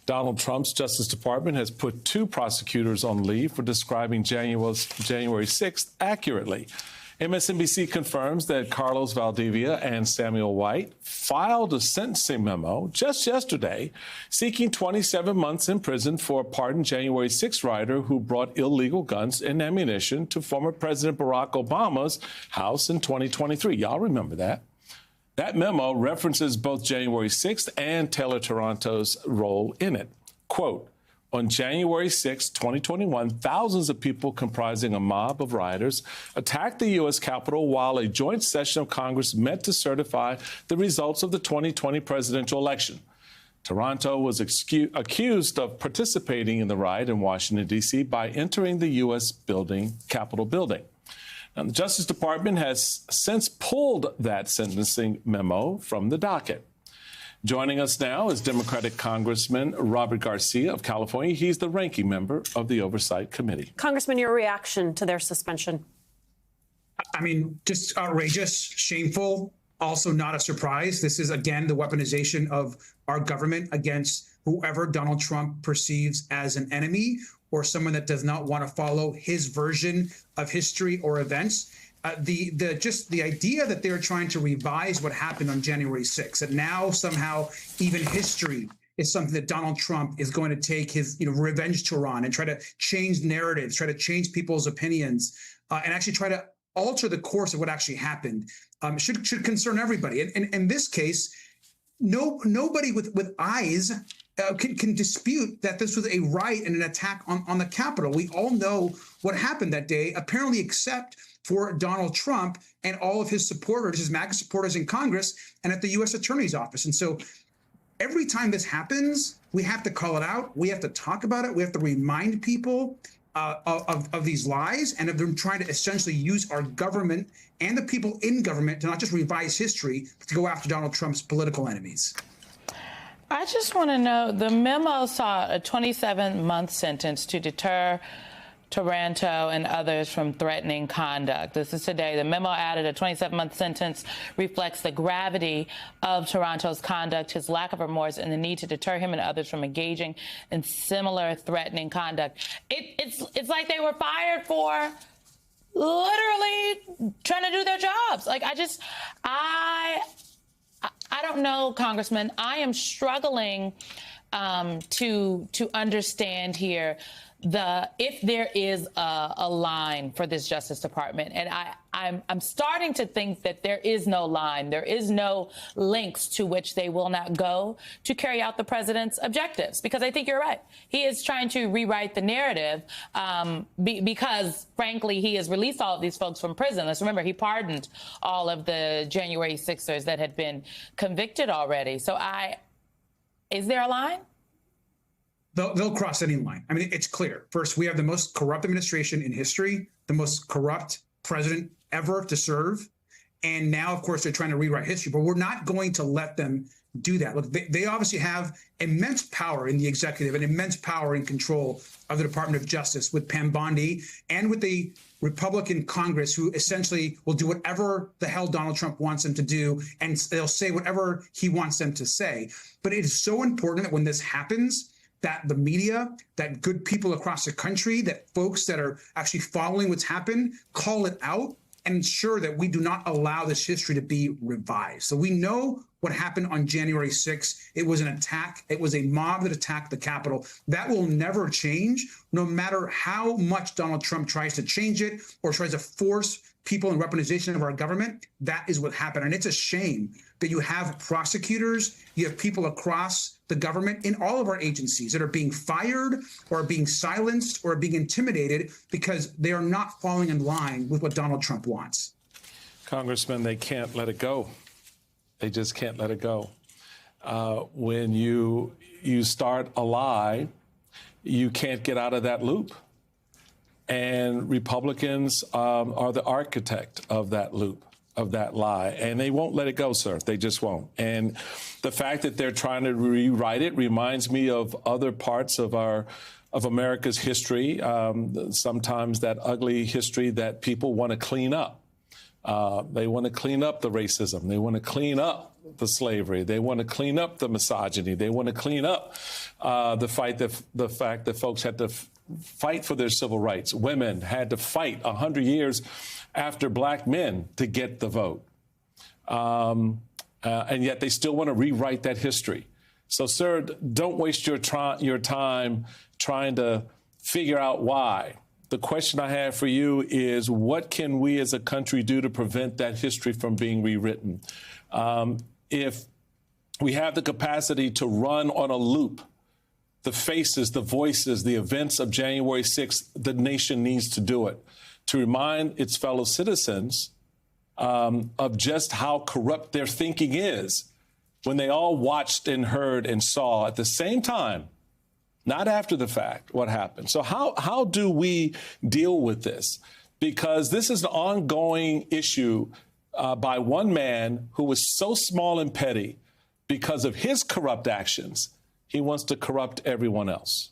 Donald Trump's Justice Department has put 2 prosecutors on leave for describing January 6th accurately. MSNBC confirms that Carlos Valdivia and Samuel White filed a sentencing memo just yesterday seeking 27 months in prison for a pardoned January 6 rider who brought illegal guns and ammunition to former President Barack Obama's house in 2023. Y'all remember that. That memo references both January 6th and Taylor Taranto's role in it. Quote, on January 6, 2021, thousands of people comprising a mob of rioters attacked the U.S. Capitol while a joint session of Congress met to certify the results of the 2020 presidential election. Taranto was accused of participating in the riot in Washington, D.C. by entering the U.S. Capitol building. Now, the Justice Department has since pulled that sentencing memo from the docket. Joining us now is Democratic Congressman Robert Garcia of California. He's the ranking member of the Oversight Committee. Congressman, your reaction to their suspension? I mean, just outrageous, shameful, also not a surprise. This is, again, the weaponization of our government against whoever Donald Trump perceives as an enemy or someone that does not want to follow his version of history or events. The idea that they're trying to revise what happened on January 6th, that now somehow even history is something that Donald Trump is going to take his revenge tour on and try to change narratives, try to change people's opinions, and actually try to alter the course of what actually happened, should concern everybody. And in this case, nobody with eyes can dispute that this was a riot and an attack on the Capitol. We all know what happened that day, apparently except for Donald Trump and all of his supporters, his MAGA supporters in Congress and at the U.S. Attorney's Office. And so every time this happens, we have to call it out. We have to talk about it. We have to remind people of these lies and of them trying to essentially use our government and the people in government to not just revise history, but to go after Donald Trump's political enemies. I just want to know, the memo saw a 27-month sentence to deter Taranto and others from threatening conduct. This is today. The memo added a 27-month sentence reflects the gravity of Taranto's conduct, his lack of remorse, and the need to deter him and others from engaging in similar threatening conduct. It's like they were fired for literally trying to do their jobs. Like, I don't know, Congressman. I am struggling to understand here if there is a line for this Justice Department. And I'm starting to think that there is no line. There is no links to which they will not go to carry out the president's objectives. Because I think you're right. He is trying to rewrite the narrative because, frankly, he has released all of these folks from prison. Let's remember, he pardoned all of the January 6ers that had been convicted already. So is there a line? They'll cross any line. I mean, it's clear. First, we have the most corrupt administration in history, the most corrupt president ever to serve. And now, of course, they're trying to rewrite history, but we're not going to let them do that. Look, they obviously have immense power in the executive and immense power and control of the Department of Justice with Pam Bondi and with the Republican Congress, who essentially will do whatever the hell Donald Trump wants them to do, and they'll say whatever he wants them to say. But it is so important that when this happens, that the media, that good people across the country, that folks that are actually following what's happened, call it out and ensure that we do not allow this history to be revised. So we know what happened on January 6th. It was an attack. It was a mob that attacked the Capitol. That will never change, no matter how much Donald Trump tries to change it or tries to force people in representation of our government. That is what happened. And it's a shame that you have prosecutors, you have people across the government in all of our agencies that are being fired or being silenced or being intimidated because they are not falling in line with what Donald Trump wants. Congressman, they can't let it go. They just can't let it go. When you start a lie, you can't get out of that loop. And Republicans are the architect of that loop, of that lie. And they won't let it go, sir. They just won't. And the fact that they're trying to rewrite it reminds me of other parts of America's history, sometimes that ugly history that people want to clean up. They want to clean up the racism. They want to clean up the slavery. They want to clean up the misogyny. They want to clean up the fact that folks had to fight for their civil rights. Women had to fight 100 years after black men to get the vote. And yet they still want to rewrite that history. So, sir, don't waste your time trying to figure out why. The question I have for you is, what can we as a country do to prevent that history from being rewritten? If we have the capacity to run on a loop the faces, the voices, the events of January 6th, the nation needs to do it to remind its fellow citizens of just how corrupt their thinking is when they all watched and heard and saw at the same time, not after the fact, what happened. So how do we deal with this? Because this is an ongoing issue by one man who was so small and petty because of his corrupt actions. He wants to corrupt everyone else.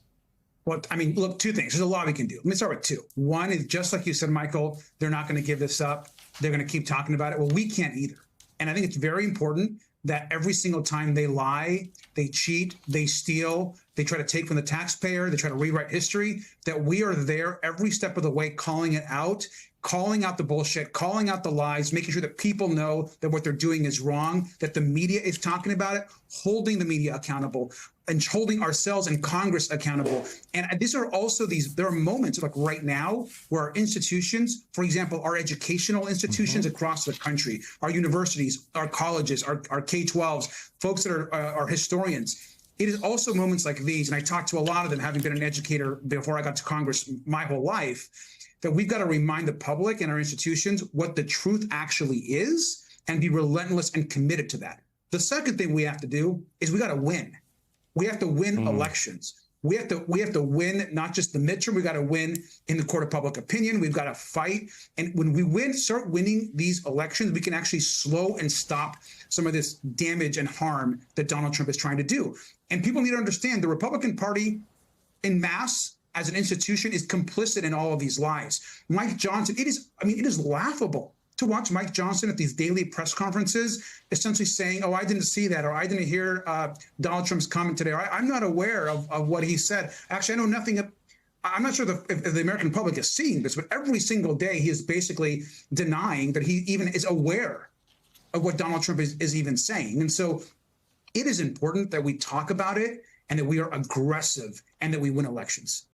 Well, I mean, look, two things. There's a lot we can do. Let me start with two. One is, just like you said, Michael, they're not going to give this up. They're going to keep talking about it. Well, we can't either. And I think it's very important that every single time they lie, they cheat, they steal, they try to take from the taxpayer, they try to rewrite history, that we are there every step of the way calling it out, calling out the bullshit, calling out the lies, making sure that people know that what they're doing is wrong, that the media is talking about it, holding the media accountable, and holding ourselves and Congress accountable. And these are also there are moments like right now where our institutions, for example, our educational institutions across the country, our universities, our colleges, our K-12s, folks that are historians, it is also moments like these, and I talked to a lot of them, having been an educator before I got to Congress my whole life, that we've got to remind the public and our institutions what the truth actually is and be relentless and committed to that. The second thing we have to do is we got to win. We have to win elections. We have to win not just the midterm. We got to win in the court of public opinion. We've got to fight. And when we start winning these elections, we can actually slow and stop some of this damage and harm that Donald Trump is trying to do. And people need to understand the Republican Party en masse as an institution is complicit in all of these lies. Mike Johnson, it is laughable to watch Mike Johnson at these daily press conferences essentially saying, oh, I didn't see that, or I didn't hear Donald Trump's comment today, or I'm not aware of what he said. Actually, I know nothing. I'm not sure if the American public is seeing this, but every single day he is basically denying that he even is aware of what Donald Trump is even saying. And so it is important that we talk about it and that we are aggressive and that we win elections.